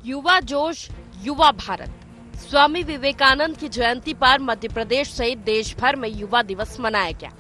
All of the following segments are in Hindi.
युवा जोश, युवा भारत। स्वामी विवेकानंद की जयंती पर मध्य प्रदेश सहित देश भर में युवा दिवस मनाया गया।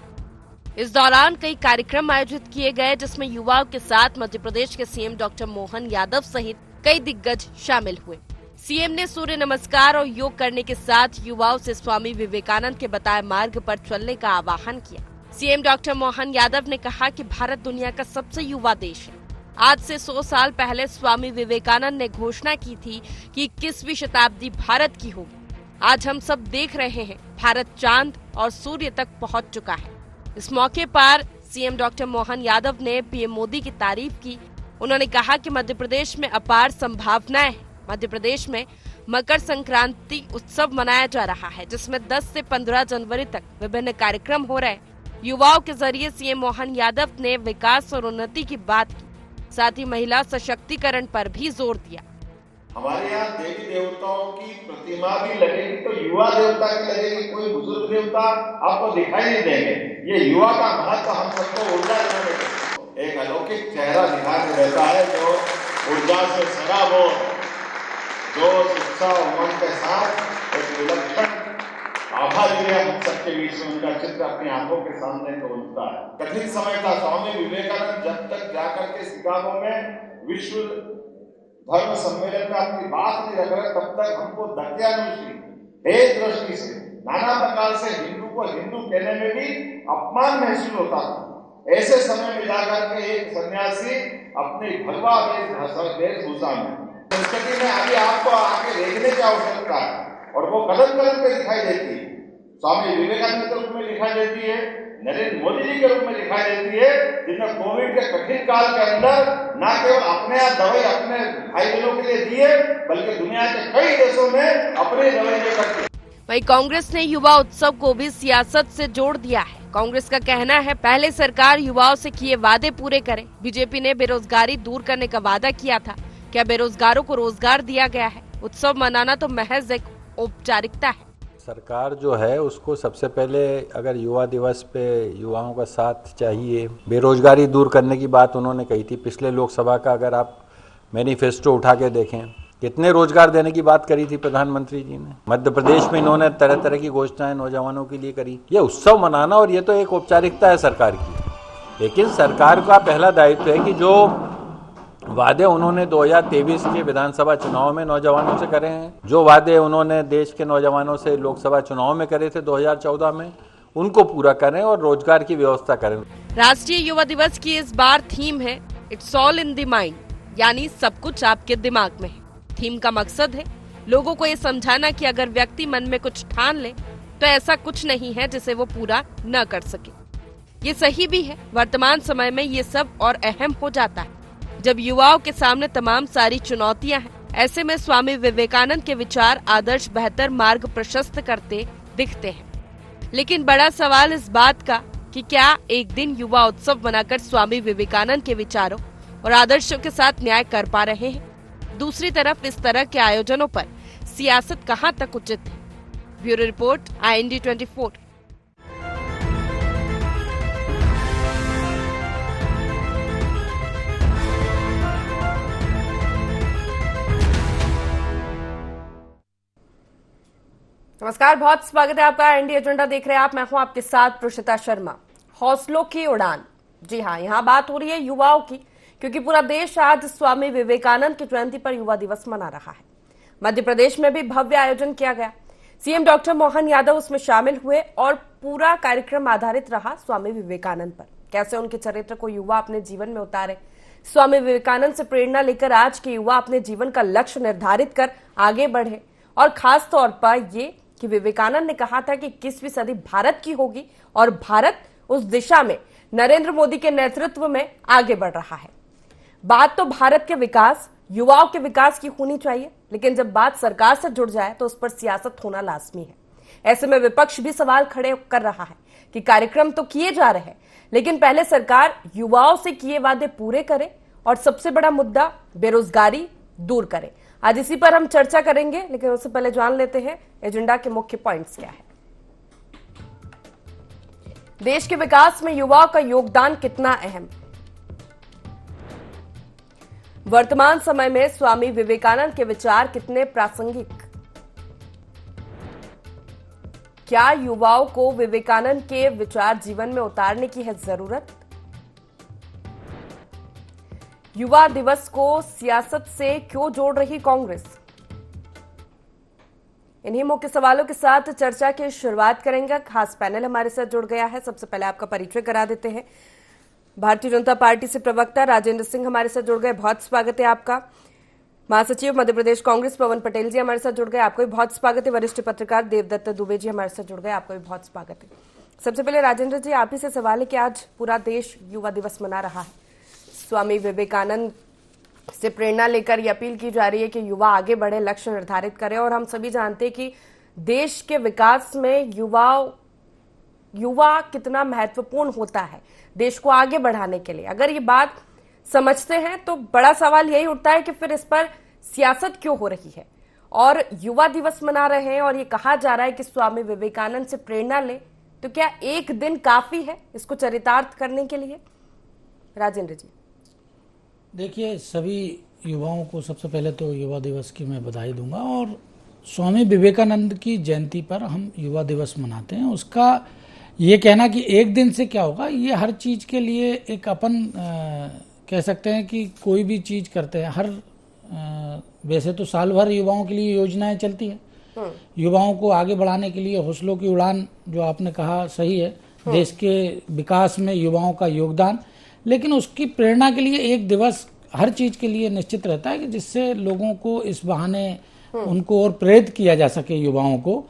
इस दौरान कई कार्यक्रम आयोजित किए गए, जिसमें युवाओं के साथ मध्य प्रदेश के सीएम डॉक्टर मोहन यादव सहित कई दिग्गज शामिल हुए। सीएम ने सूर्य नमस्कार और योग करने के साथ युवाओं से स्वामी विवेकानंद के बताए मार्ग पर चलने का आह्वान किया। सीएम डॉक्टर मोहन यादव ने कहा कि भारत दुनिया का सबसे युवा देश है। आज से 100 साल पहले स्वामी विवेकानंद ने घोषणा की थी कि 21वीं शताब्दी भारत की होगी। आज हम सब देख रहे हैं, भारत चांद और सूर्य तक पहुंच चुका है। इस मौके पर सीएम डॉक्टर मोहन यादव ने पीएम मोदी की तारीफ की। उन्होंने कहा कि मध्य प्रदेश में अपार संभावनाएं हैं। मध्य प्रदेश में मकर संक्रांति उत्सव मनाया जा रहा है, जिसमें 10 से 15 जनवरी तक विभिन्न कार्यक्रम हो रहे हैं। युवाओं के जरिए सीएम मोहन यादव ने विकास और उन्नति की बात की, साथ ही महिला सशक्तिकरण पर भी जोर दिया। हमारे यहाँ देवी देवताओं की प्रतिमा भी लगेगी तो युवा देवता की लगेगी, कोई बुजुर्ग देवता आपको दिखाई नहीं देंगे। ये युवा का महत्व हम सबको ऊर्जा देने, एक अलौकिक चेहरा दिखाई देता है जो ऊर्जा से सराबोर, जो उत्साह उमंग के साथ एक विलक्षण आभा लिए हम सबके बीच में उनका चित्र अपनी आंखों के सामने तोलता है। कठिन समय था। स्वामी विवेकानंद जब तक जाकर के शिकागो में विश्व धर्म सम्मेलन में अपनी बात नहीं रख रहे, तब तक हमको दृष्टि, एक दृष्टि से नाना प्रकार से हिंदू को हिंदू कहने में भी अपमान महसूस होता था। ऐसे समय में जाकर के एक सन्यासी अपनी भगवा वेशभूषा में संस्कृति में अभी आपको आके देखने की आवश्यकता है और वो कदम कदम पे दिखाई देती है। स्वामी विवेकानंद के रूप में दिखाई देती है, नरेंद्र मोदी जी के रूप में दिखाई देती है, जिन्होंने कोविड के कठिन काल के अंदर न केवल अपने यहाँ दवाई अपने भाई बहनों के लिए दिए, बल्कि दुनिया के कई देशों में अपनी दवाई लेकर। वहीं कांग्रेस ने युवा उत्सव को भी सियासत से जोड़ दिया है। कांग्रेस का कहना है, पहले सरकार युवाओं से किए वादे पूरे करे। बीजेपी ने बेरोजगारी दूर करने का वादा किया था, क्या बेरोजगारों को रोजगार दिया गया है? उत्सव मनाना तो महज एक औपचारिकता है। सरकार जो है उसको सबसे पहले अगर युवा दिवस पे युवाओं का साथ चाहिए। बेरोजगारी दूर करने की बात उन्होंने कही थी। पिछले लोकसभा का अगर आप मैनिफेस्टो उठा के देखें, कितने रोजगार देने की बात करी थी प्रधानमंत्री जी ने। मध्य प्रदेश में इन्होंने तरह तरह की घोषणाएं नौजवानों के लिए करी। ये उत्सव मनाना और ये तो एक औपचारिकता है सरकार की, लेकिन सरकार का पहला दायित्व है कि जो वादे उन्होंने 2023 के विधानसभा चुनाव में नौजवानों से करे हैं, जो वादे उन्होंने देश के नौजवानों से लोकसभा चुनाव में करे थे 2014 में, उनको पूरा करें और रोजगार की व्यवस्था करें। राष्ट्रीय युवा दिवस की इस बार थीम है it's all in the mind, यानी सब कुछ आपके दिमाग में है। थीम का मकसद है लोगों को ये समझाना कि अगर व्यक्ति मन में कुछ ठान ले तो ऐसा कुछ नहीं है जिसे वो पूरा न कर सके। ये सही भी है। वर्तमान समय में ये सब और अहम हो जाता है जब युवाओं के सामने तमाम सारी चुनौतियां हैं। ऐसे में स्वामी विवेकानंद के विचार आदर्श बेहतर मार्ग प्रशस्त करते दिखते हैं। लेकिन बड़ा सवाल इस बात का कि क्या एक दिन युवा उत्सव बनाकर स्वामी विवेकानंद के विचारों और आदर्शों के साथ न्याय कर पा रहे हैं? दूसरी तरफ इस तरह के आयोजनों पर सियासत कहां तक उचित है? Bureau report, IND 24। नमस्कार, बहुत स्वागत है आपका। IND एजेंडा देख रहे हैं आप। मैं हूं आपके साथ प्रोशिता शर्मा। हौसलों की उड़ान, जी हाँ, यहाँ बात हो रही है युवाओं की, क्योंकि पूरा देश आज स्वामी विवेकानंद की जयंती पर युवा दिवस मना रहा है। मध्य प्रदेश में भी भव्य आयोजन किया गया। सीएम डॉक्टर मोहन यादव उसमें शामिल हुए और पूरा कार्यक्रम आधारित रहा स्वामी विवेकानंद पर। कैसे उनके चरित्र को युवा अपने जीवन में उतारे, स्वामी विवेकानंद से प्रेरणा लेकर आज के युवा अपने जीवन का लक्ष्य निर्धारित कर आगे बढ़े। और खास तौर पर ये कि विवेकानंद ने कहा था कि 21वीं सदी भारत की होगी और भारत उस दिशा में नरेंद्र मोदी के नेतृत्व में आगे बढ़ रहा है। बात तो भारत के विकास, युवाओं के विकास की होनी चाहिए, लेकिन जब बात सरकार से जुड़ जाए तो उस पर सियासत होना लाजमी है। ऐसे में विपक्ष भी सवाल खड़े कर रहा है कि कार्यक्रम तो किए जा रहे हैं, लेकिन पहले सरकार युवाओं से किए वादे पूरे करे और सबसे बड़ा मुद्दा बेरोजगारी दूर करे। आज इसी पर हम चर्चा करेंगे, लेकिन उससे पहले जान लेते हैं एजेंडा के मुख्य पॉइंट्स क्या है। देश के विकास में युवाओं का योगदान कितना अहम? वर्तमान समय में स्वामी विवेकानंद के विचार कितने प्रासंगिक? क्या युवाओं को विवेकानंद के विचार जीवन में उतारने की है जरूरत? युवा दिवस को सियासत से क्यों जोड़ रही कांग्रेस? इन्हीं मुख्य सवालों के साथ चर्चा की शुरुआत करेंगे। खास पैनल हमारे साथ जुड़ गया है। सबसे पहले आपका परिचय करा देते हैं। भारतीय जनता पार्टी से प्रवक्ता राजेंद्र सिंह हमारे साथ जुड़ गए, बहुत स्वागत है आपका। महासचिव मध्य प्रदेश कांग्रेस पवन पटेल जी हमारे साथ जुड़ गए, आपको भी बहुत स्वागत है। वरिष्ठ पत्रकार देवदत्त दुबे जी हमारे साथ जुड़ गए, आपको भी बहुत स्वागत है। सबसे पहले राजेंद्र जी, आप ही से सवाल है कि आज पूरा देश युवा दिवस मना रहा है। स्वामी विवेकानंद से प्रेरणा लेकर ये अपील की जा रही है कि युवा आगे बढ़े, लक्ष्य निर्धारित करें, और हम सभी जानते हैं कि देश के विकास में युवा कितना महत्वपूर्ण होता है देश को आगे बढ़ाने के लिए। अगर ये बात समझते हैं तो बड़ा सवाल यही उठता है कि फिर इस पर सियासत क्यों हो रही है, और युवा दिवस मना रहे हैं और ये कहा जा रहा है कि स्वामी विवेकानंद से प्रेरणा ले, तो क्या एक दिन काफी है इसको चरितार्थ करने के लिए? राजेंद्र जी, देखिए, सभी युवाओं को सबसे पहले तो युवा दिवस की मैं बधाई दूंगा, और स्वामी विवेकानंद की जयंती पर हम युवा दिवस मनाते हैं। उसका ये कहना कि एक दिन से क्या होगा, ये हर चीज़ के लिए एक अपन कह सकते हैं कि कोई भी चीज़ करते हैं, वैसे तो साल भर युवाओं के लिए योजनाएं चलती हैं, युवाओं को आगे बढ़ाने के लिए हौसलों की उड़ान, जो आपने कहा सही है, देश के विकास में युवाओं का योगदान, लेकिन उसकी प्रेरणा के लिए एक दिवस हर चीज के लिए निश्चित रहता है कि जिससे लोगों को इस बहाने उनको और प्रेरित किया जा सके युवाओं को,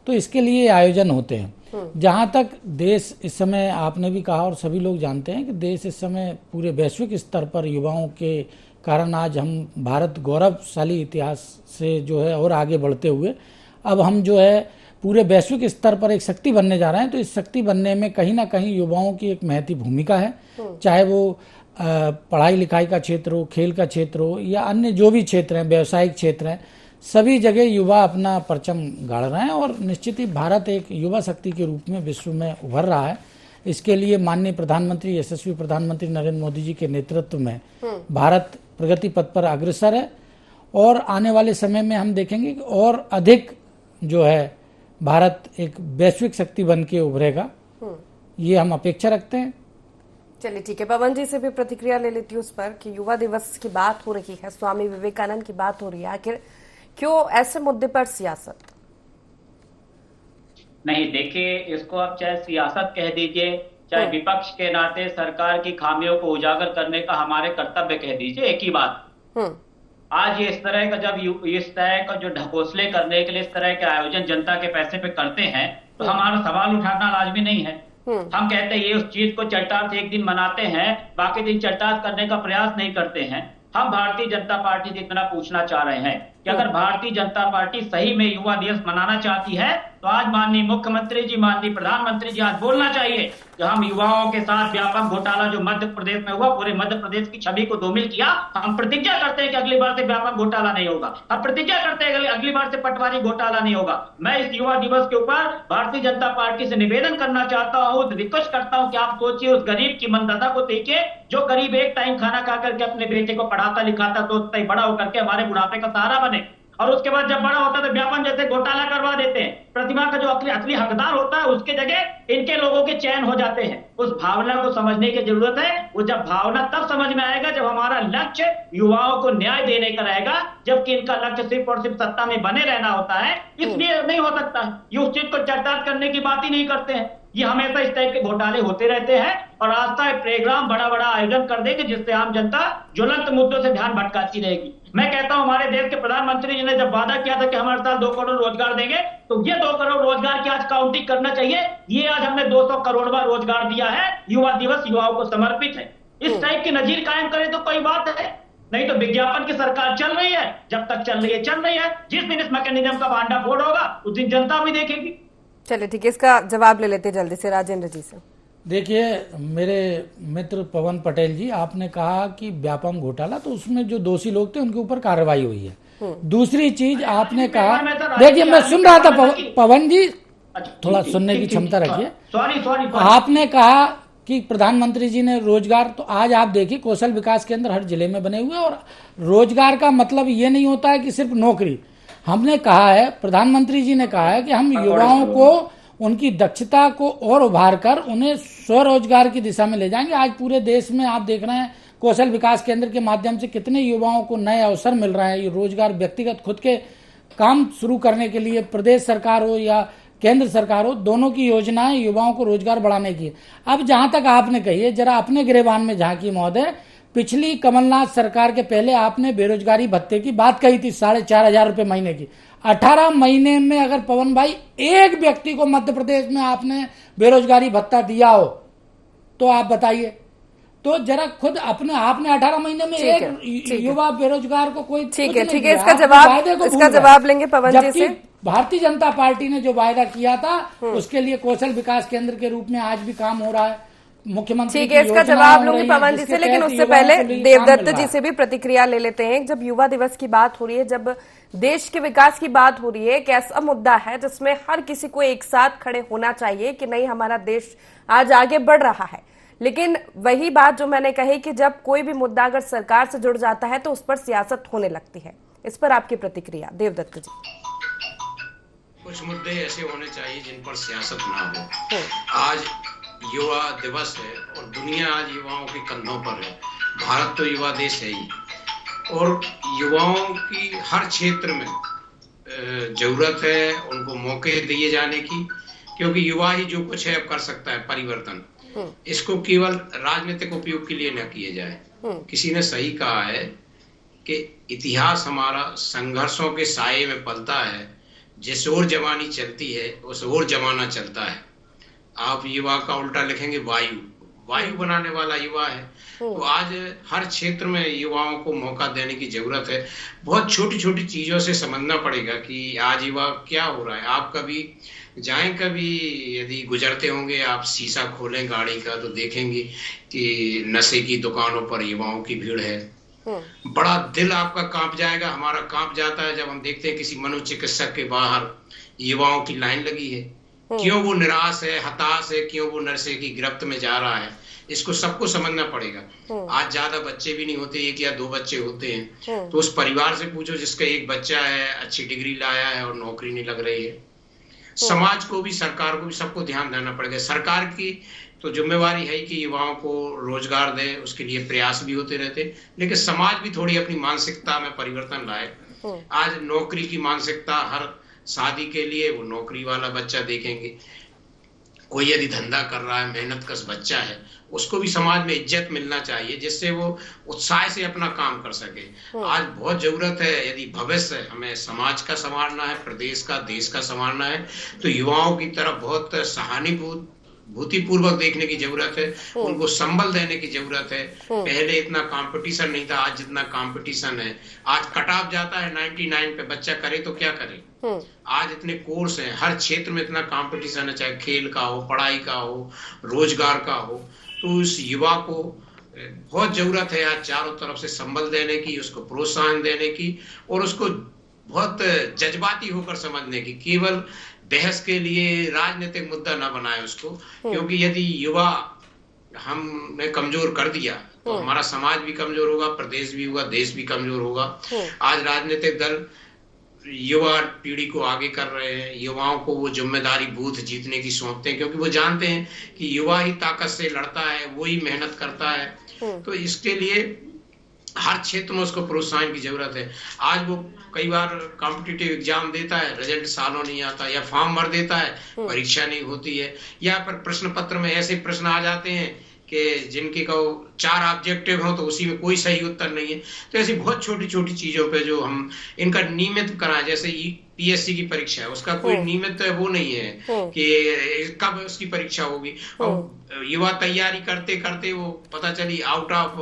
तो इसके लिए आयोजन होते हैं। जहां तक देश इस समय, आपने भी कहा और सभी लोग जानते हैं कि देश इस समय पूरे वैश्विक स्तर पर युवाओं के कारण आज हम भारत गौरवशाली इतिहास से जो है और आगे बढ़ते हुए अब हम जो है पूरे वैश्विक स्तर पर एक शक्ति बनने जा रहे हैं। तो इस शक्ति बनने में कहीं ना कहीं युवाओं की एक महती भूमिका है, चाहे वो पढ़ाई लिखाई का क्षेत्र हो, खेल का क्षेत्र हो, या अन्य जो भी क्षेत्र हैं, व्यावसायिक क्षेत्र हैं, सभी जगह युवा अपना परचम गाड़ रहे हैं, और निश्चित ही भारत एक युवा शक्ति के रूप में विश्व में उभर रहा है। इसके लिए माननीय प्रधानमंत्री, यशस्वी प्रधानमंत्री नरेंद्र मोदी जी के नेतृत्व में भारत प्रगति पथ पर अग्रसर है, और आने वाले समय में हम देखेंगे कि और अधिक जो है भारत एक वैश्विक शक्ति बन के उभरेगा, ये हम अपेक्षा रखते हैं। चलिए ठीक है, पवन जी से भी प्रतिक्रिया ले लेती हूँ उस पर कि युवा दिवस की बात हो रही है, स्वामी विवेकानंद की बात हो रही है, आखिर क्यों ऐसे मुद्दे पर सियासत? नहीं, देखिए, इसको आप चाहे सियासत कह दीजिए, चाहे विपक्ष के नाते सरकार की खामियों को उजागर करने का हमारे कर्तव्य कह दीजिए, एक ही बात। आज ये इस तरह का, जब इस तरह का जो ढकोसले करने के लिए इस तरह के आयोजन जनता के पैसे पे करते हैं, तो हमारा सवाल उठाना लाजमी नहीं है। हम कहते हैं ये उस चीज को चरितार्थ एक दिन मनाते हैं, बाकी दिन चरितार्थ करने का प्रयास नहीं करते हैं। हम भारतीय जनता पार्टी से इतना पूछना चाह रहे हैं कि अगर भारतीय जनता पार्टी सही में युवा दिवस मनाना चाहती है, तो आज माननीय मुख्यमंत्री जी, माननीय प्रधानमंत्री जी आज बोलना चाहिए कि हम युवाओं के साथ व्यापक घोटाला जो मध्य प्रदेश में हुआ, पूरे मध्य प्रदेश की छवि को धूमिल किया। हम प्रतिज्ञा करते हैं कि अगली बार से व्यापक घोटाला नहीं होगा। हम प्रतिज्ञा करते हैं कि अगली बार से पटवारी घोटाला नहीं होगा। मैं इस युवा दिवस के ऊपर भारतीय जनता पार्टी से निवेदन करना चाहता हूँ, रिक्वेस्ट करता हूँ कि आप सोचिए उस गरीब की मनदशा को देखिए, जो गरीब एक टाइम खाना खा करके अपने बेटे को पढ़ाता लिखाता, सोचता ही बड़ा होकर के हमारे बुढ़ापे का सहारा बने, और उसके बाद जब बड़ा होता है तो व्यापम जैसे घोटाला करवा देते हैं। प्रतिमा का जो असली हकदार होता है उसके जगह इनके लोगों के चयन हो जाते हैं। उस भावना को समझने की जरूरत है। वो जब भावना तब समझ में आएगा जब हमारा लक्ष्य युवाओं को न्याय देने का रहेगा, जबकि इनका लक्ष्य सिर्फ और सिर्फ सत्ता में बने रहना होता है। इसलिए नहीं हो सकता, ये उस चीज को चरितार्थ करने की बात ही नहीं करते हैं। ये हमेशा इस टाइप के घोटाले होते रहते हैं, और आस्था प्रोग्राम बड़ा बड़ा आयोजन कर देंगे जिससे आम जनता ज्वलंत मुद्दों से ध्यान भटकाती रहेगी। मैं कहता हूं हमारे देश के प्रधानमंत्री जी ने जब वादा किया था कि हम हर साल 2 करोड़ रोजगार देंगे, तो ये 2 करोड़ रोजगार की आज काउंटिंग करना चाहिए। ये आज हमने 200 करोड़वां रोजगार दिया है। युवा दिवस युवाओं को समर्पित है। इस टाइप की नजीर कायम करें तो कोई बात है, नहीं तो विज्ञापन की सरकार चल रही है, जब तक चल रही है चल रही है। जिस दिन इस मैकेनिज्म का भांडाफोड़ होगा उस दिन जनता भी देखेगी। चलिए ठीक है, इसका जवाब ले लेते जल्दी से राजेंद्र जी से। देखिए, मेरे मित्र पवन पटेल जी, आपने कहा कि व्यापम घोटाला, तो उसमें जो दोषी लोग थे उनके ऊपर कार्रवाई हुई है। दूसरी चीज आपने कहा, देखिए मैं सुन रहा था पवन जी, थोड़ा सुनने की क्षमता रखिए। सॉरी, आपने कहा कि प्रधानमंत्री जी ने रोजगार, तो आज आप देखिए कौशल विकास केंद्र हर जिले में बने हुए हैं। और रोजगार का मतलब ये नहीं होता है कि सिर्फ नौकरी। हमने कहा है, प्रधानमंत्री जी ने कहा है कि हम युवाओं को उनकी दक्षता को और उभार कर उन्हें स्वरोजगार की दिशा में ले जाएंगे। आज पूरे देश में आप देख रहे हैं कौशल विकास केंद्र के माध्यम से कितने युवाओं को नए अवसर मिल रहे हैं। ये रोजगार, व्यक्तिगत खुद के काम शुरू करने के लिए प्रदेश सरकार हो या केंद्र सरकार हो, दोनों की योजनाएं युवाओं को रोजगार बढ़ाने की। अब जहां तक आपने कही है, जरा अपने गिरेबान में झांकी महोदय। पिछली कमलनाथ सरकार के पहले आपने बेरोजगारी भत्ते की बात कही थी, 4,500 रुपए महीने की। 18 महीने में अगर पवन भाई एक व्यक्ति को मध्य प्रदेश में आपने बेरोजगारी भत्ता दिया हो तो आप बताइए। तो जरा खुद अपने आपने 18 महीने में एक युवा बेरोजगार को कोई ठीक है इसका जवाब लेंगे पवन जी से। भारतीय जनता पार्टी ने जो वायदा किया था उसके लिए कौशल विकास केंद्र के रूप में आज भी काम हो रहा है। मुख्यमंत्री ठीक है, इसका जवाब लूंगी पवन जी से, लेकिन उससे पहले देवदत्त जी से भी प्रतिक्रिया ले लेते हैं। जब युवा दिवस की बात हो रही है, जब देश के विकास की बात हो रही है, एक ऐसा मुद्दा है जिसमें हर किसी को एक साथ खड़े होना चाहिए कि नहीं, हमारा देश आज आगे बढ़ रहा है। लेकिन वही बात जो मैंने कही कि जब कोई भी मुद्दा अगर सरकार से जुड़ जाता है तो उस पर सियासत होने लगती है। इस पर आपकी प्रतिक्रिया देवदत्त जी। कुछ मुद्दे ऐसे होने चाहिए जिन पर सियासत ना हो। आज युवा दिवस है और दुनिया आज युवाओं के कंधों पर है। भारत तो युवा देश है ही, और युवाओं की हर क्षेत्र में जरूरत है उनको मौके दिए जाने की, क्योंकि युवा ही जो कुछ है अब कर सकता है परिवर्तन। इसको केवल राजनीतिक उपयोग के लिए न किए जाए। किसी ने सही कहा है कि इतिहास हमारा संघर्षों के साये में पलता है, जिस ओर जवानी चलती है उस ओर जमाना चलता है। आप युवा का उल्टा लिखेंगे वायु बनाने वाला युवा है। तो आज हर क्षेत्र में युवाओं को मौका देने की जरूरत है। बहुत छोटी छोटी चीजों से समझना पड़ेगा कि आज युवा क्या हो रहा है। आप कभी जाएं, कभी यदि गुजरते होंगे, आप शीशा खोलें गाड़ी का तो देखेंगे कि नशे की दुकानों पर युवाओं की भीड़ है। बड़ा दिल आपका कांप जाएगा, हमारा कांप जाता है जब हम देखते हैं किसी मनोचिकित्सक के बाहर युवाओं की लाइन लगी है। क्यों वो निराश है, हताश है, क्यों वो नशे की गिरफ्त में जा रहा है, इसको सबको समझना पड़ेगा। आज ज्यादा बच्चे भी नहीं होते, 1 या 2 बच्चे होते हैं। तो उस परिवार से पूछो जिसका एक बच्चा है, अच्छी डिग्री लाया है और नौकरी नहीं लग रही है। समाज को भी, सरकार को भी, सबको ध्यान देना पड़ेगा। सरकार की तो जिम्मेवारी है कि युवाओं को रोजगार दे, उसके लिए प्रयास भी होते रहते, लेकिन समाज भी थोड़ी अपनी मानसिकता में परिवर्तन लाए। आज नौकरी की मानसिकता, हर शादी के लिए वो नौकरी वाला बच्चा देखेंगे। कोई यदि धंधा कर रहा है, मेहनत कश बच्चा है, उसको भी समाज में इज्जत मिलना चाहिए, जिससे वो उत्साह से अपना काम कर सके। आज बहुत जरूरत है, यदि भविष्य हमें समाज का संवारना है, प्रदेश का, देश का संवारना है, तो युवाओं की तरफ बहुत सहानुभूतिपूर्वक देखने की जरूरत है, उनको संबल देने की जरूरत है। पहले इतना कंपटीशन नहीं था, आज जितना कंपटीशन है। आज कट ऑफ जाता है 99 पे, बच्चा करे तो क्या करे। आज इतने कोर्स हैं, हर क्षेत्र में इतना कंपटीशन है, चाहे खेल का हो, पढ़ाई का हो, रोजगार का हो। तो इस युवा को बहुत जरूरत है आज चारों तरफ से संबल देने की, उसको प्रोत्साहन देने की, और उसको बहुत जज्बाती होकर समझने की। केवल बहस के लिए राजनीतिक मुद्दा ना बनाए उसको, क्योंकि यदि युवा हमने कमजोर कर दिया तो हमारा समाज भी कमजोर होगा, प्रदेश भी होगा, देश भी कमजोर होगा। आज राजनीतिक दल युवा पीढ़ी को आगे कर रहे हैं, युवाओं को वो जिम्मेदारी बूथ जीतने की सौंपते हैं, क्योंकि वो जानते हैं कि युवा ही ताकत से लड़ता है, वो ही मेहनत करता है। तो इसके लिए हर क्षेत्र में उसको प्रोत्साहन की जरूरत है। आज वो कई बार कॉम्पिटिटिव एग्जाम देता है, रिजल्ट सालों नहीं आता, या फॉर्म भर देता है, परीक्षा नहीं होती है, या फिर प्रश्न पत्र में ऐसे प्रश्न आ जाते हैं कि जिनके को 4 ऑब्जेक्टिव हो तो उसी में कोई सही उत्तर नहीं है। तो ऐसी बहुत छोटी छोटी चीजों पे जो हम इनका नियमित कराएं, जैसे पीएससी की परीक्षा है, उसका कोई नियमित वो नहीं है कि कब उसकी परीक्षा होगी। और युवा तैयारी करते करते वो पता चली आउट ऑफ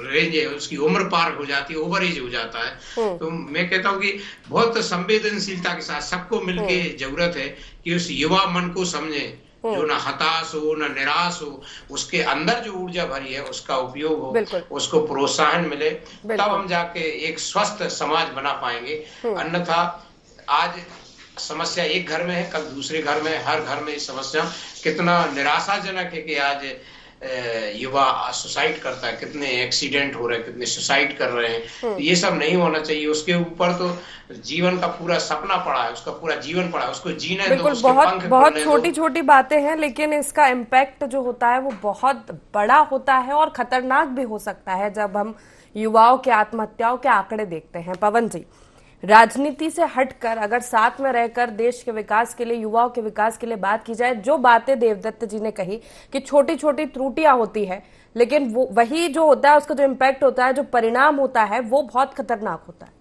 रेंज है, उसकी उम्र पार हो जाती है, ओवर एज हो जाता है। तो मैं कहता हूँ कि बहुत संवेदनशीलता के साथ सबको मिलके जरूरत है कि उस युवा मन को समझे, जो ना हताश हो, ना निराश हो, उसके अंदर जो ऊर्जा भरी है उसका उपयोग हो, उसको प्रोत्साहन मिले, तब हम जाके एक स्वस्थ समाज बना पाएंगे। अन्यथा आज समस्या एक घर में है, कल दूसरे घर में, हर घर में समस्या। कितना निराशाजनक है कि आज युवा सुसाइड करता है, कितने एक्सीडेंट हो रहे हैं, कितने सुसाइड कर रहे हैं। तो ये सब नहीं होना चाहिए। उसके ऊपर तो जीवन का पूरा सपना पड़ा है, उसका पूरा जीवन पड़ा है, उसको जीने दो, बिल्कुल, उसके बहुत पंख बहुत खुलने दो। छोटी छोटी बातें हैं, लेकिन इसका इम्पैक्ट जो होता है वो बहुत बड़ा होता है और खतरनाक भी हो सकता है जब हम युवाओं के आत्महत्याओं के आंकड़े देखते हैं। पवन जी, राजनीति से हटकर अगर साथ में रहकर देश के विकास के लिए, युवाओं के विकास के लिए बात की जाए, जो बातें देवदत्त जी ने कही कि छोटी छोटी त्रुटियां होती है, लेकिन वो वही जो होता है उसका जो इम्पैक्ट होता है, जो परिणाम होता है, वो बहुत खतरनाक होता है।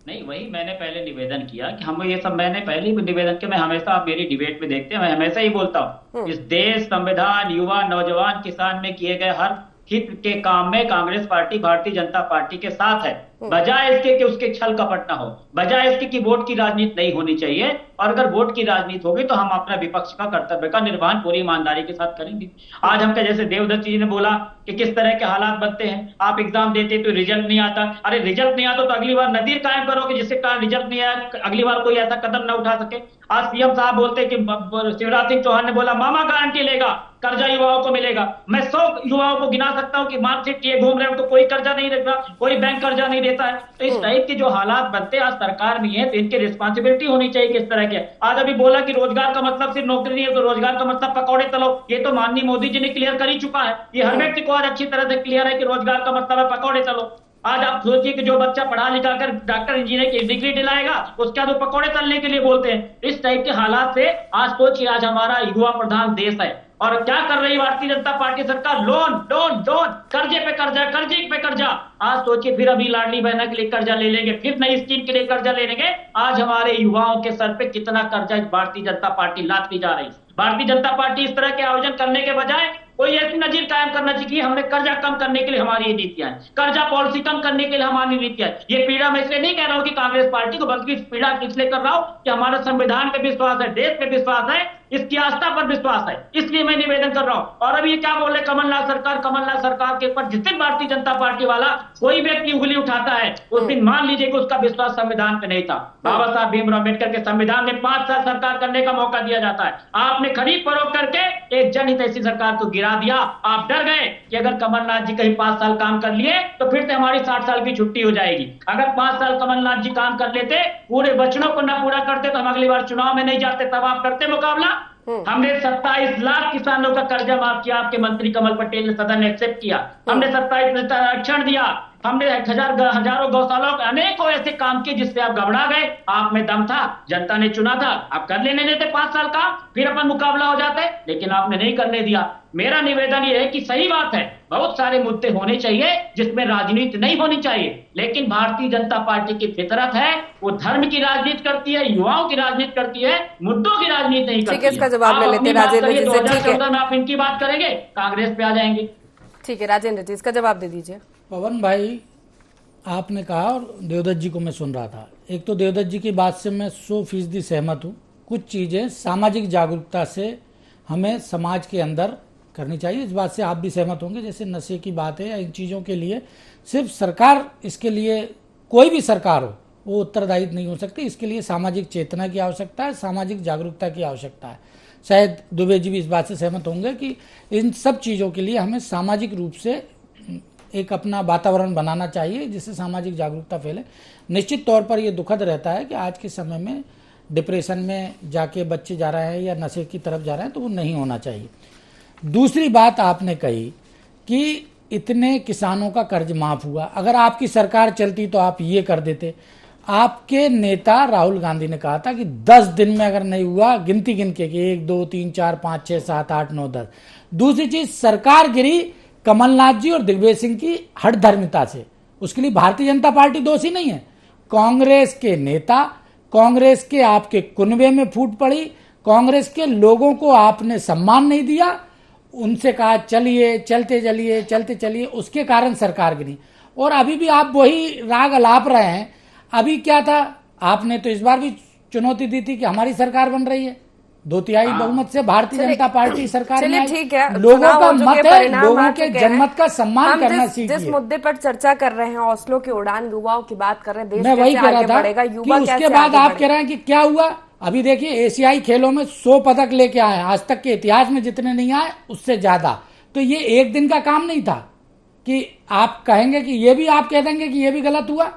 नहीं, वही मैंने पहले निवेदन किया कि हम ये सब, मैंने पहले भी निवेदन किया, मैं हमेशा, आप मेरी डिबेट में देखते हैं, मैं हमेशा ही बोलता हूँ, इस देश, संविधान, युवा, नौजवान, किसान में किए गए हर हित के काम में कांग्रेस पार्टी, भारतीय जनता पार्टी के साथ है। बजाय इसके कि उसके छल कपट ना हो, बजाय इसके कि वोट की राजनीति नहीं होनी चाहिए, और अगर वोट की राजनीति होगी तो हम अपना विपक्ष का कर्तव्य का निर्वहन पूरी ईमानदारी के साथ करेंगे। आज हमका जैसे देवदत्त जी ने बोला कि किस तरह के हालात बनते हैं, आप एग्जाम देते तो रिजल्ट नहीं आता, अरे रिजल्ट नहीं आता तो अगली बार नजीर कायम करो कि जिससे कारण रिजल्ट नहीं आया, अगली बार कोई ऐसा कदम ना उठा सके। आज सीएम साहब बोलते कि शिवराज सिंह चौहान ने बोला मामा गारंटी लेगा, कर्जा युवाओं को मिलेगा। मैं 100 युवाओं को गिना सकता हूं कि मार्कशीट लिए घूम रहे हो तो कोई कर्जा नहीं देता, कोई बैंक कर्जा नहीं देता है। तो इस टाइप के जो हालात बनते हैं आज सरकार में है, तो इनकी रिस्पॉन्सिबिलिटी होनी चाहिए किस तरह के। आज अभी बोला कि रोजगार का मतलब सिर्फ नौकरी नहीं है, तो रोजगार का मतलब पकौड़े तलो, ये तो माननीय मोदी जी ने क्लियर कर ही चुका है। ये हर व्यक्ति को आज अच्छी तरह से क्लियर है कि रोजगार का मतलब है पकौड़े तलो। आज आप सोचिए कि जो बच्चा पढ़ा लिखा कर डॉक्टर इंजीनियर की डिग्री दिलाएगा, उसके बाद वो पकौड़े तलने के लिए बोलते हैं। इस टाइप के हालात से आज सोचिए, आज हमारा युवा प्रधान देश है, और क्या कर रही भारतीय जनता पार्टी सरकार? लोन लोन लोन, कर्जे पे कर्जा, कर्जे पे कर्जा। आज सोचिए, फिर अभी लाडली बहना के लिए कर्जा ले लेंगे, फिर नई स्कीम के लिए कर्जा ले लेंगे। आज हमारे युवाओं के सर पे कितना कर्जा भारतीय जनता पार्टी लादती जा रही है। भारतीय जनता पार्टी इस तरह के आयोजन करने के बजाय कोई ऐसी नजीर कायम करना चाहिए, हमने कर्जा कम करने के लिए हमारी ये नीतियां हैं, कर्जा पॉलिसी कम करने के लिए हमारी नीतियां है। ये पीड़ा मैं इसलिए नहीं कह रहा हूं कि कांग्रेस पार्टी को, बल्कि इस पीड़ा इसलिए कर रहा हूं कि हमारे संविधान पे विश्वास है, देश पे विश्वास है, इसकी आस्था पर विश्वास है, इसलिए मैं निवेदन कर रहा हूं। और अब ये क्या बोल रहे कमलनाथ सरकार के ऊपर जिस दिन भारतीय जनता पार्टी वाला कोई व्यक्ति उंगली उठाता है, उस दिन मान लीजिए कि उसका विश्वास संविधान पे नहीं था। बाबा साहब भीमराव अम्बेडकर के संविधान में 5 साल सरकार करने का मौका दिया जाता है। आपने खरीद फरोख्त करके एक जनहित ऐसी सरकार को गिरा दिया। आप डर गए कि अगर कमलनाथ जी कहीं 5 साल काम कर लिए तो फिर से हमारी 60 साल की छुट्टी हो जाएगी। अगर 5 साल कमलनाथ जी काम कर लेते, पूरे वचनों को न पूरा करते, तो हम अगली बार चुनाव में नहीं जाते, तब आप करते मुकाबला। हमने 27 लाख किसानों का कर्जा माफ किया, आपके मंत्री कमल पटेल ने सदन ने एक्सेप्ट किया। हमने 27 आरक्षण दिया, हमने हजारों गौशालों के अनेकों ऐसे काम किए जिससे आप घबरा गए। आप में दम था, जनता ने चुना था, आप कर लेने देते 5 साल काम, फिर अपन मुकाबला हो जाते, लेकिन आपने नहीं करने दिया। मेरा निवेदन यह है कि सही बात है, बहुत सारे मुद्दे होने चाहिए जिसमें राजनीति नहीं होनी चाहिए, लेकिन भारतीय जनता पार्टी की फितरत है, वो धर्म की राजनीति करती है, युवाओं की राजनीति करती है, मुद्दों की राजनीति नहीं करती है। ठीक है, इसका जवाब ले लेते हैं राजेंद्र जी से। 2014 में आप इनकी बात करेंगे, कांग्रेस पे आ जाएंगे। ठीक है राजेंद्र जी, इसका जवाब दे दीजिए। पवन भाई, आपने कहा और देवदत्त जी को मैं सुन रहा था। एक तो देवदत्त जी की बात से मैं 100% सहमत हूँ। कुछ चीज़ें सामाजिक जागरूकता से हमें समाज के अंदर करनी चाहिए, इस बात से आप भी सहमत होंगे। जैसे नशे की बात है या इन चीज़ों के लिए सिर्फ सरकार, इसके लिए कोई भी सरकार हो वो उत्तरदायी नहीं हो सकती। इसके लिए सामाजिक चेतना की आवश्यकता है, सामाजिक जागरूकता की आवश्यकता है। शायद दुबे जी भी इस बात से सहमत होंगे कि इन सब चीज़ों के लिए हमें सामाजिक रूप से एक अपना वातावरण बनाना चाहिए जिससे सामाजिक जागरूकता फैले। निश्चित तौर पर यह दुखद रहता है कि आज के समय में डिप्रेशन में जाके बच्चे जा रहे हैं या नशे की तरफ जा रहे हैं, तो वो नहीं होना चाहिए। दूसरी बात आपने कही कि इतने किसानों का कर्ज माफ हुआ, अगर आपकी सरकार चलती तो आप ये कर देते। आपके नेता राहुल गांधी ने कहा था कि 10 दिन में अगर नहीं हुआ, गिनती गिन के कि 1 2 3 4 5 6 7 8 9 10। दूसरी चीज, सरकार गिरी कमलनाथ जी और दिग्विजय सिंह की हठधर्मिता से। उसके लिए भारतीय जनता पार्टी दोषी नहीं है, कांग्रेस के नेता, कांग्रेस के आपके कुनबे में फूट पड़ी, कांग्रेस के लोगों को आपने सम्मान नहीं दिया, उनसे कहा चलिए चलते चलिए, उसके कारण सरकार गिरी। और अभी भी आप वही राग अलाप रहे हैं। अभी क्या था, आपने तो इस बार भी चुनौती दी थी कि हमारी सरकार बन रही है, 2/3 बहुमत से भारतीय जनता पार्टी सरकार में। ठीक है, लोगों का मत है, लोगों के जनमत का सम्मान करना सीखिए। जिस मुद्दे पर चर्चा कर रहे हैं, हौसलों की उड़ान, युवाओं की बात कर रहे हैं, देश मैं वही कह रहा था कि उसके बाद आप कह रहे हैं कि क्या हुआ। अभी देखिए, एशियाई खेलों में 100 पदक लेके आए, आज तक के इतिहास में जितने नहीं आए उससे ज्यादा। तो ये एक दिन का काम नहीं था कि आप कहेंगे कि ये भी आप कह देंगे कि ये भी गलत हुआ।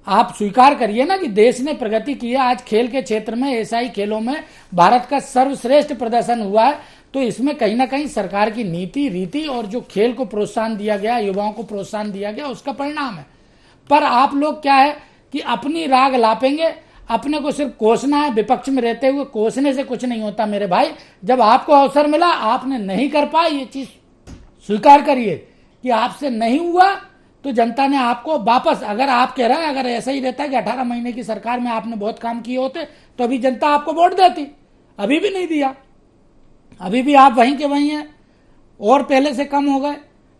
आप स्वीकार करिए ना कि देश ने प्रगति की है। आज खेल के क्षेत्र में, एशियाई खेलों में भारत का सर्वश्रेष्ठ प्रदर्शन हुआ है। तो इसमें कहीं ना कहीं सरकार की नीति, रीति और जो खेल को प्रोत्साहन दिया गया, युवाओं को प्रोत्साहन दिया गया, उसका परिणाम है। पर आप लोग क्या है कि अपनी राग लापेंगे, अपने को सिर्फ कोसना है। विपक्ष में रहते हुए कोसने से कुछ नहीं होता मेरे भाई। जब आपको अवसर मिला, आपने नहीं कर पाए, ये चीज स्वीकार करिए कि आपसे नहीं हुआ, तो जनता ने आपको वापस, अगर आप कह रहे हैं अगर ऐसा ही रहता है कि 18 महीने की सरकार में आपने बहुत काम किए होते तो अभी जनता आपको वोट देती। अभी भी नहीं दिया, अभी भी आप वहीं के वहीं हैं और पहले से कम हो गए।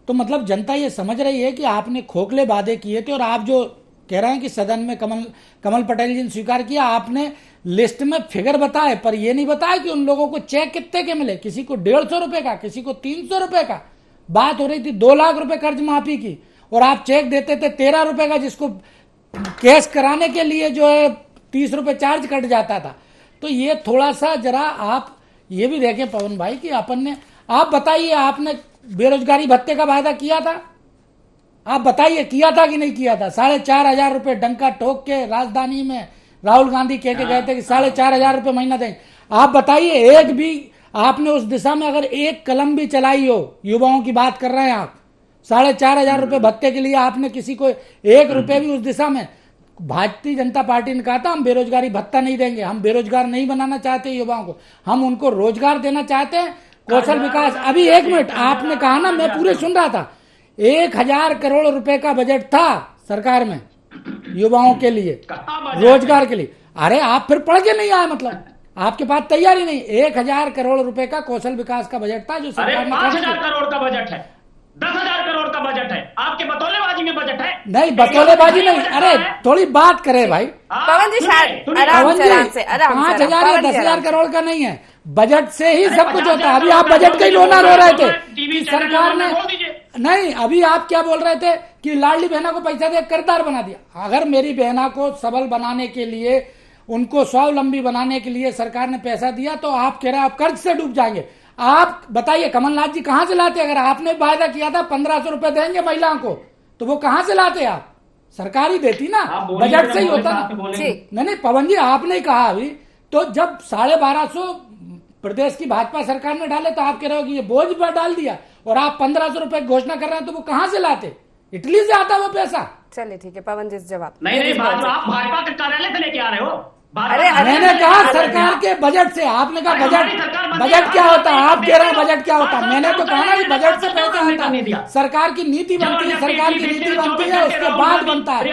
तो मतलब जनता ये समझ रही है कि आपने खोखले वादे किए थे। और आप जो कह रहे हैं कि सदन में कमल पटेल जी ने स्वीकार किया, आपने लिस्ट में फिगर बताए पर यह नहीं बताया कि उन लोगों को चेक कितने के मिले। किसी को 150 रुपए का, किसी को 300 रुपए का। बात हो रही थी 2 लाख रुपए कर्ज माफी की और आप चेक देते थे 13 रुपए का, जिसको कैश कराने के लिए जो है 30 रुपए चार्ज कट जाता था। तो ये थोड़ा सा जरा आप ये भी देखें पवन भाई कि अपन ने, आप बताइए, आपने बेरोजगारी भत्ते का वायदा किया था? आप बताइए किया था कि नहीं किया था? 4,500 रुपए डंका ठोक के राजधानी में राहुल गांधी कह के गए थे कि 4,500 रुपए महीना देंगे। आप बताइए एक भी आपने उस दिशा में अगर एक कलम भी चलाई हो? युवाओं की बात कर रहे हैं आप। 4,500 रुपए भत्ते के लिए आपने किसी को 1 रुपए भी उस दिशा में? भारतीय जनता पार्टी ने कहा था हम बेरोजगारी भत्ता नहीं देंगे, हम बेरोजगार नहीं बनाना चाहते युवाओं को, हम उनको रोजगार देना चाहते हैं, कौशल विकास। अभी 1 मिनट, आपने कहा ना, मैं पूरे सुन रहा था। 1,000 करोड़ रुपए का बजट था सरकार में युवाओं के लिए, रोजगार के लिए। अरे आप फिर पढ़ के नहीं आए, मतलब आपके पास तैयारी नहीं। 1,000 करोड़ रुपए का कौशल विकास का बजट था जो सरकार ने। 5,000 करोड़ का बजट है, 10,000 करोड़ का बजट है, आपके बतौलेबाजी में बजट है। नहीं, बतौलेबाजी नहीं। अरे थोड़ी बात करे भाई पवन जी, शायद आराम से 5,000 या 10,000 करोड़ का नहीं है, बजट से ही सब कुछ होता है। अभी आप बजट का ही लोना रो रहे थे कि सरकार ने नहीं, अभी आप क्या बोल रहे थे कि लाडली बहना को पैसा दे कर्जदार बना दिया। अगर मेरी बहना को सबल बनाने के लिए, उनको स्वावलंबी बनाने के लिए सरकार ने पैसा दिया, तो आप कह रहे हैं आप कर्ज से डूब जाएंगे। आप बताइए कमलनाथ जी कहां से लाते? अगर आपने वायदा किया था 1,500 रुपए देंगे महिलाओं को, तो वो कहां से लाते? आप सरकार ही देती ना, बजट से ही होता ना। नहीं, पवन जी आपने कहा अभी, तो जब 1,250 प्रदेश की भाजपा सरकार ने डाले तो आप कह रहे हो कि ये बोझ पर डाल दिया, और आप 1,500 रुपए घोषणा कर रहे हैं, तो वो कहां से लाते? इटली से आता वो पैसा। चलिए ठीक है पवन जी, जवाब नहीं, आप भाजपा के कार्यालय से लेके आ रहे हो। अरे मैंने कहा सरकार के बजट से, आपने कहा बजट क्या होता है? आप कह रहे हैं बजट क्या होता है? मैंने तो कहा ना कि बजट से पैसा आता है, सरकार की नीति बनती है, सरकार की नीति बनती है, उसके बाद बनता है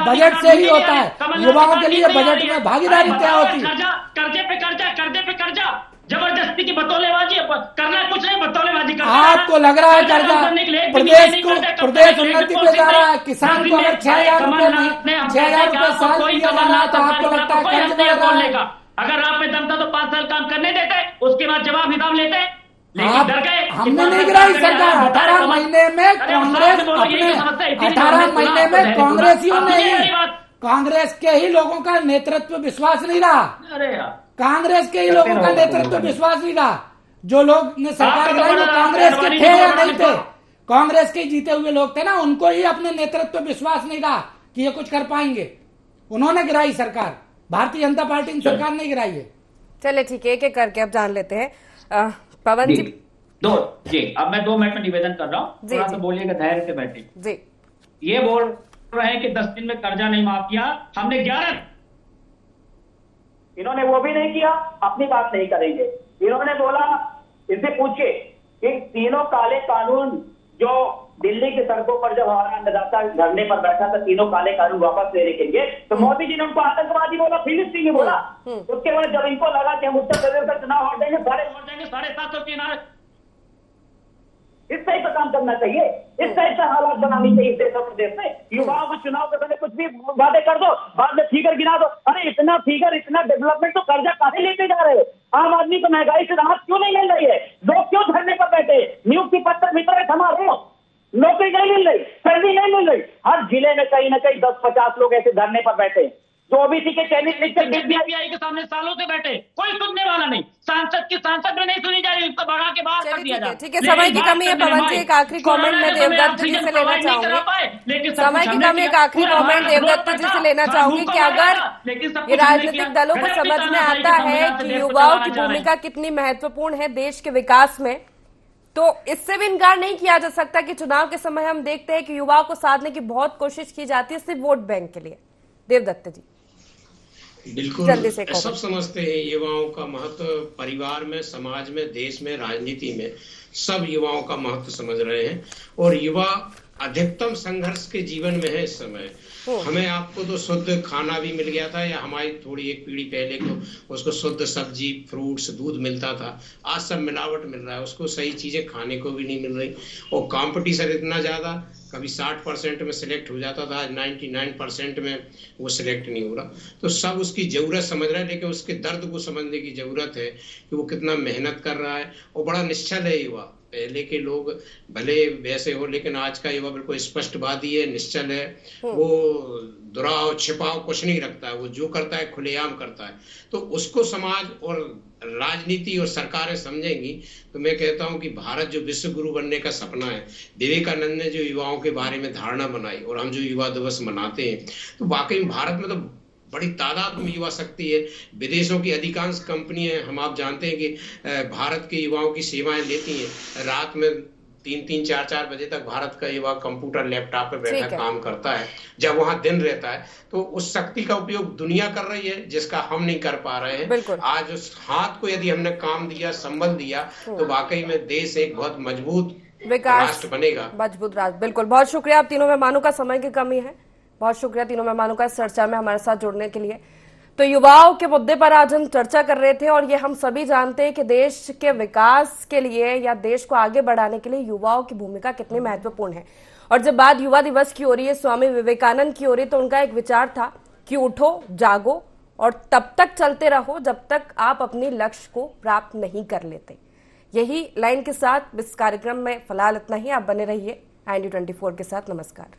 बजट से ही होता है। युवाओं के लिए बजट में भागीदारी तय होती है। कर्जे पे कर्जा, जबरदस्ती की बतौलेबाजी, करना कुछ नहीं, बतौलेबाजी करना। आपको लग रहा है कर्जा प्रदेश उन्नति पे जा रहा है? किसान को अगर 6,000 रुपए साल दिया जा रहा है, तो आपको लगता है कर्ज बढ़ रहा है? अगर आप में दम था तो 5 साल काम करने देते, उसके बाद जवाब हिसाब लेते। आप हमने नहीं गिराई सरकार। 18 महीने में कांग्रेस अपने 18 महीने में कांग्रेसियों ने ही, कांग्रेस के ही लोगों का नेतृत्व विश्वास नहीं रहा। अरे यार, कांग्रेस के ही लोगों का नेतृत्व विश्वास नहीं रहा। जो लोग ने सरकार गिराई वो कांग्रेस के थे या नहीं थे? कांग्रेस के जीते हुए लोग थे ना, उनको ही अपने नेतृत्व विश्वास नहीं रहा कि ये कुछ कर पाएंगे। उन्होंने गिराई सरकार, भारतीय जनता पार्टी ने सरकार नहीं गिराई है। चलिए ठीक है, एक एक करके अब जान लेते हैं। पवन जी अब मैं 2 मिनट में निवेदन कर रहा हूँ, थोड़ा सा बोलिएगा, धैर्य से बैठिए जी। ये बोल रहे हैं कि 10 दिन में कर्जा नहीं माफ किया, हमने 11, इन्होंने वो भी नहीं किया, अपनी बात नहीं करेंगे। इन्होंने बोला, इनसे पूछे कि तीनों काले कानून जो दिल्ली की सड़कों पर जब हमारा अन्नदाता धरने पर बैठा था, तीनों काले कानून वापस लेने के लिए, तो मोदी जी ने उनको आतंकवादी बोला, फिलिस्तीनी बोला। उसके बाद जब इनको लगा कि हम उत्तर प्रदेश का चुनाव हार देंगे, 750 इस टाइप का काम करना चाहिए, इस टाइप का हालात बनानी चाहिए देश और प्रदेश में। युवाओं को चुनाव के समय कुछ भी वादे कर दो, बाद में फिगर गिना दो। अरे इतना फिगर, इतना डेवलपमेंट, तो कर्जा काहे लेके जा रहे हो? आम आदमी को महंगाई से राहत क्यों नहीं मिल रही है? लोग क्यों धरने पर बैठे? नियुक्ति पत्र वितरण थमा रहे, नौकरी नहीं मिल रही, सैलरी नहीं मिल रही। हर जिले में कहीं ना कहीं 10-50 लोग ऐसे धरने पर बैठे जो ओबीसी के चयनित लिस्ट के सामने सालों से बैठे, कोई सुनने वाला नहीं। सांसद भी नहीं सुनी जा रही, उसका भगा के बाहर कर दिया जाए। ठीक है, समय की कमी है पवन जी, एक आखिरी कमेंट मैं देवदत्त जी से लेना चाहूंगी। समय की कमी, एक आखिरी कमेंट देवदत्त जी से लेना चाहूंगी कि अगर ये राजनीतिक दलों को समझ में आता है कि युवाओं की भूमिका कितनी महत्वपूर्ण है देश के विकास में, तो इससे भी इनकार नहीं किया जा सकता कि चुनाव के समय हम देखते हैं कि युवाओं को साधने की बहुत कोशिश की जाती है सिर्फ वोट बैंक के लिए। देवदत्त जी बिल्कुल, जल्दी से सब समझते हैं युवाओं का महत्व, परिवार में, समाज में, देश में, राजनीति में सब युवाओं का महत्व समझ रहे हैं। और युवा अधिकतम संघर्ष के जीवन में है इस समय। हमें आपको तो शुद्ध खाना भी मिल गया था, या हमारी थोड़ी एक पीढ़ी पहले को उसको शुद्ध सब्जी, फ्रूट्स, दूध मिलता था। आज सब मिलावट मिल रहा है, उसको सही चीजें खाने को भी नहीं मिल रही। और कंपटीशन इतना ज्यादा, कभी 60% में सिलेक्ट हो जाता था, आज 99% में वो सिलेक्ट नहीं हो रहा। तो सब उसकी जरूरत समझ रहा है, लेकिन उसके दर्द को समझने की जरूरत है कि वो कितना मेहनत कर रहा है। और बड़ा निश्चल है युवा। पहले के लोग भले वैसे हो, लेकिन आज का युवा बिल्कुल स्पष्टवादी है, निश्चल है। वो दुराव छिपाव कुछ नहीं रखता है, वो जो करता है खुलेआम करता है। तो उसको समाज और राजनीति और सरकारें समझेंगी तो मैं कहता हूं कि भारत जो विश्व गुरु बनने का सपना है, विवेकानंद ने जो युवाओं के बारे में धारणा बनाई और हम जो युवा दिवस मनाते हैं, तो वाकई में भारत में तो बड़ी तादाद में युवा शक्ति है। विदेशों की अधिकांश कंपनियां, हम आप जानते हैं कि भारत के युवाओं की सेवाएं लेती हैं। रात में 3-3, 4-4 बजे तक भारत का युवा कंप्यूटर, लैपटॉप पे बैठा काम करता है, जब वहां दिन रहता है। तो उस शक्ति का उपयोग दुनिया कर रही है जिसका हम नहीं कर पा रहे हैं। आज उस हाथ को यदि हमने काम दिया, संबल दिया, तो वाकई में देश एक बहुत मजबूत राष्ट्र बनेगा, मजबूत राष्ट्र। बिल्कुल, बहुत शुक्रिया आप तीनों मेहमानों का, समय की कमी है, बहुत शुक्रिया तीनों मेहमानों का इस चर्चा में हमारे साथ जुड़ने के लिए। तो युवाओं के मुद्दे पर आज हम चर्चा कर रहे थे और ये हम सभी जानते हैं कि देश के विकास के लिए या देश को आगे बढ़ाने के लिए युवाओं की भूमिका कितनी महत्वपूर्ण है। और जब बात युवा दिवस की हो रही है, स्वामी विवेकानंद की हो रही है, तो उनका एक विचार था कि उठो, जागो और तब तक चलते रहो जब तक आप अपने लक्ष्य को प्राप्त नहीं कर लेते। यही लाइन के साथ इस कार्यक्रम में फिलहाल इतना ही। आप बने रहिए IND24 के साथ। नमस्कार।